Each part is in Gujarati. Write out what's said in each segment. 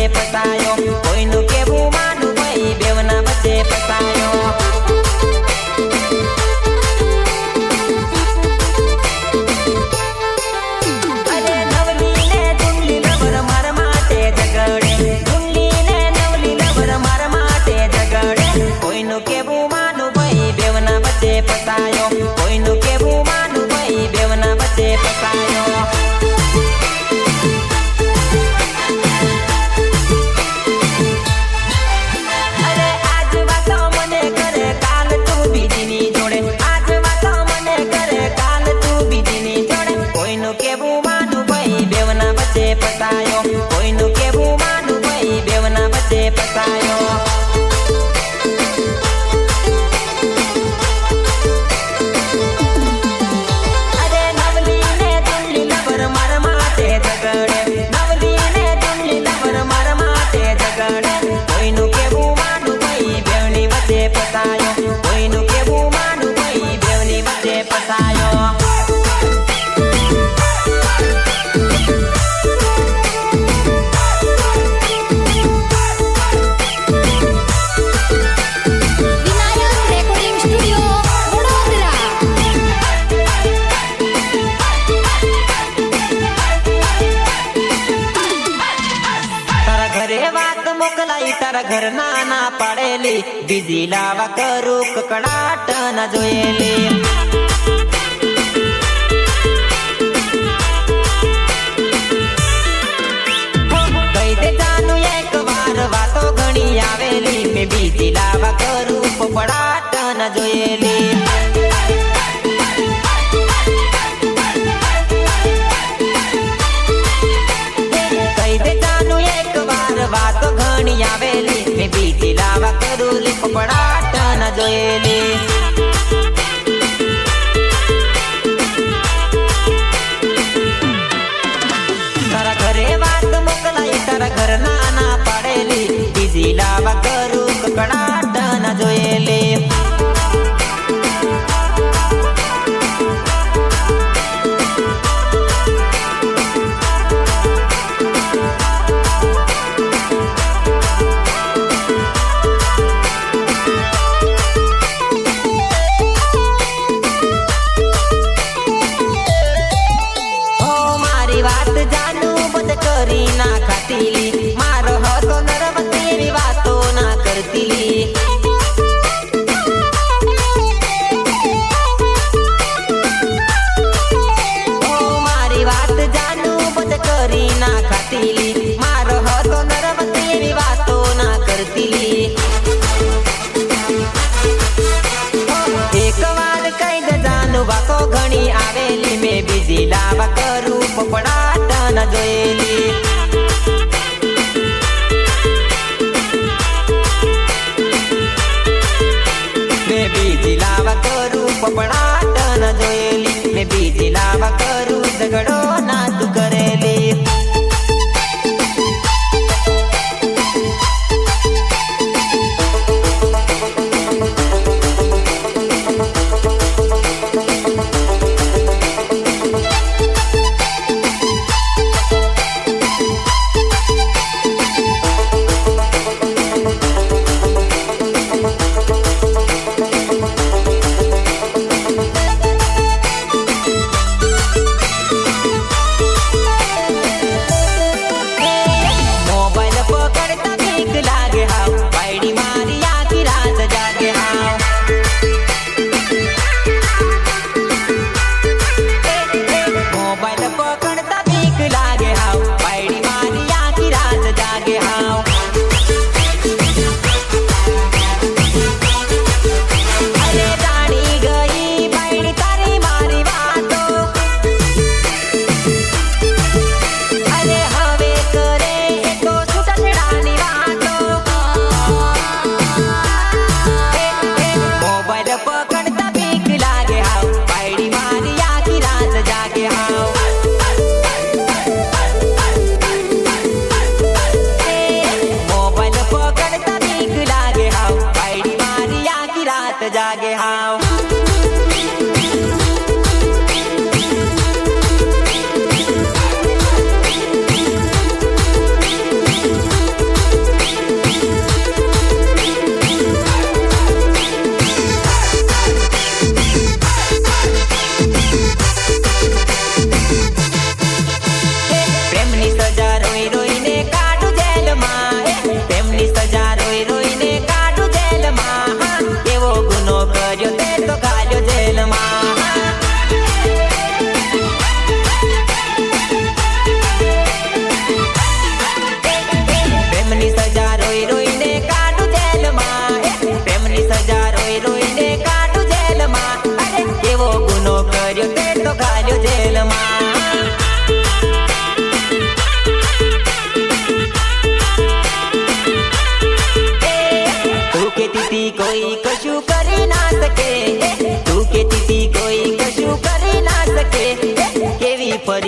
ફસાયો કોઈનું કેવું માનું ભાઈ બેવના વચ્ચે ફસાયો અરે નવલી ને દુલ્લી લવર મારા માટે ઝગડે દુલ્લી ને નવલી લવર મારા માટે ઝગડે કોઈનું કેવું માનું ભાઈ બેવના વચ્ચે ફસાયો કોઈનું કેવું માનું ભાઈ બેવના વચ્ચે ફસાયો ફસાયો કોઈનું કેવું માનું ભાઈ બેવના વચ્ચે ફસાયો અરે નવલી ને દુલ્લી લવર મારા માટે ઝગડે નવલી ને દુલ્લી લવર મારા માટે ઝગડે કોઈનું કેવું માનું ભાઈ બેવની વચ્ચે ફસાયો કોઈનું કેવું માનું ભાઈ બેવની વચ્ચે ફસાયો તારા ઘર ના પાડેલી બીજી લાવા કરું કકડાટ ના જોયેલી કઈ દે જાનું એક વાર વાતો ઘણી આવેલી મેં બીજી લાવા કરું પકડાટ ના જોયેલી વાતો ઘણી આવેલી મેં બીજી લાવા કરું લીપડાટ ના જોયેલી તારા ઘરે વાત મોકલાઈ તારા ઘર ના પાડેલી બીજી લાવા કરું કકડાટ ના જોયેલી મારો હતો નરવતી એવી વાતો ના કરતી મારી વાત જાનું બંધ કરી ના ખાતી મારો હતો નરવતી એવી વાતો ના કરતી એક વાર કઈ દે જાનું વાતો ઘણી આવેલી મેં બીજી લાવા કરું પકડાટ ના જોયેલી બીજી લાવા કરું પપડાટ ના જોયેલી મેં બીજી લાવા કરું ઝઘડો ના તું કરેલી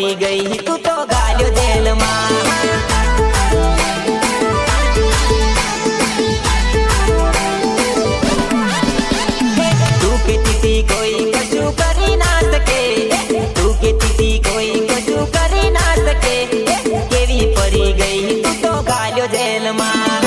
પડી ગઈ તું તો ગાલ્યો જેલમાં તું કેતી હતી કોઈ કશું કરી ના શકે તું કેતી હતી કોઈ કશું કરી ના શકે કેવી પડી ગઈ તું તો ગાલ્યો જેલમાં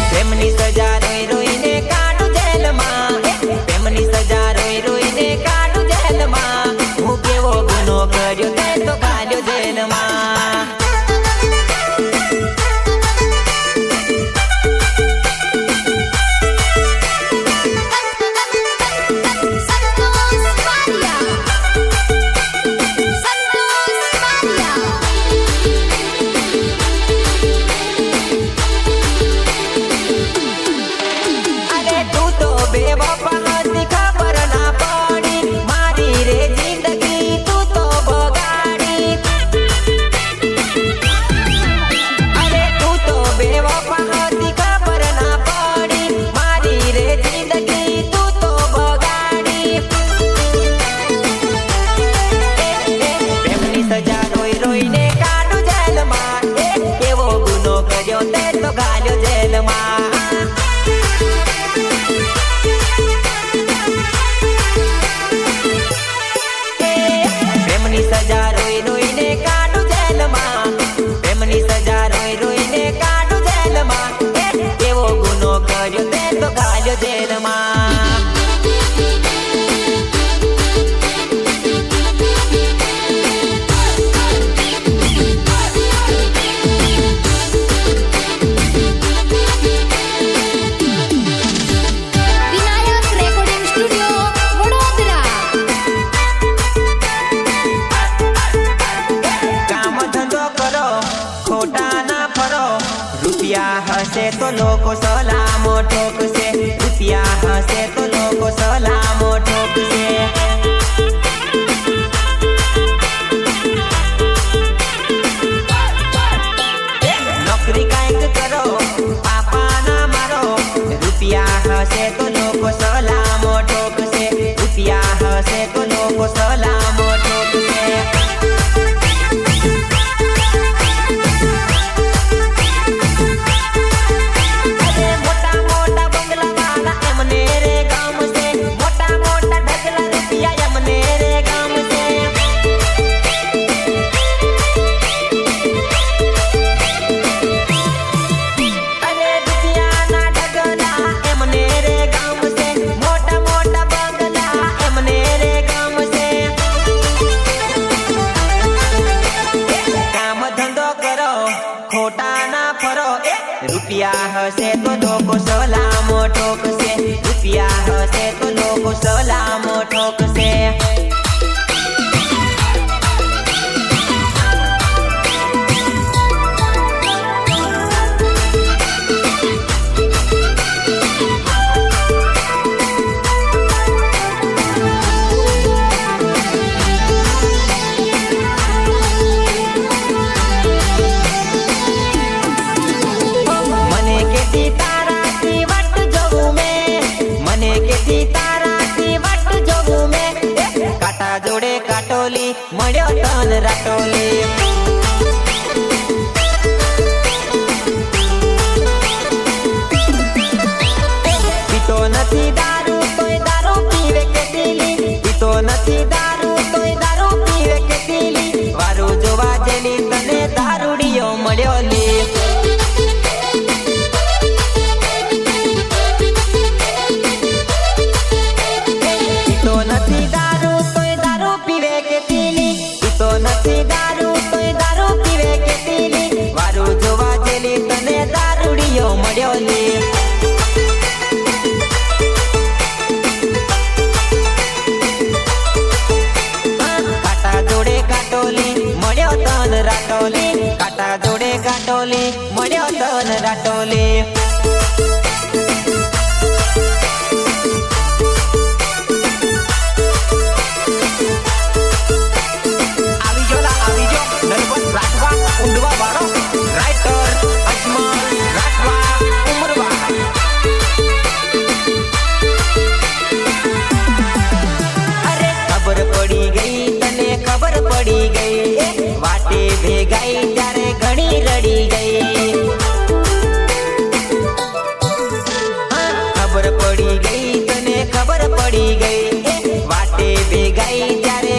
પ્રેમની સજા રોઈ રોઈને કાઢું જેલમાં પ્રેમની સજા રોઈ રોઈને કાઢું જેલમાં હું કેવો ગુનો કર્યો તે તો ગાલ્યો જેલમાં હશે તો લોકો સલામો ઠોકશે રૂપિયા હશે તો લોકો સલામો ઠોકશે નોકરી કાંઈક કરો પાપા ના મારો રૂપિયા હશે તો લોકો સલામો ઠોકશે રૂપિયા હશે તો લોકો સલામો ઠોકશે રૂપિયા હશે તો લોકો સલામો ઠોકશે રૂપિયા હશે તો લોકો સલામો ઠોકશે મળ્યો તન રાટોલી પીતો નથી દારૂ તોય દારૂ પીવે કેટલી પીતો નથી દારૂ તોય દારૂ પીવે કેટલી વારું જોવા જેલી તને દારૂડિયો મળ્યો લી પીતો નથી દારૂ તોય દારૂ પીવે તો નથી દારૂ તોય દારૂ પીવે કેટલી વારું જોવા જેલી તને દારૂડિયો મળ્યો લી કાટા જોડે કાટોલી મળ્યો તન રાટોલી કાટા જોડે કાટોલી મળ્યો તન રાટોલી પડી ગઈ વાટે ભેગાઈ ત્યારે ઘણી રડી ગઈ ખબર પડી ગઈ તને ખબર પડી ગઈ વાટે ભેગાઈ ત્યારે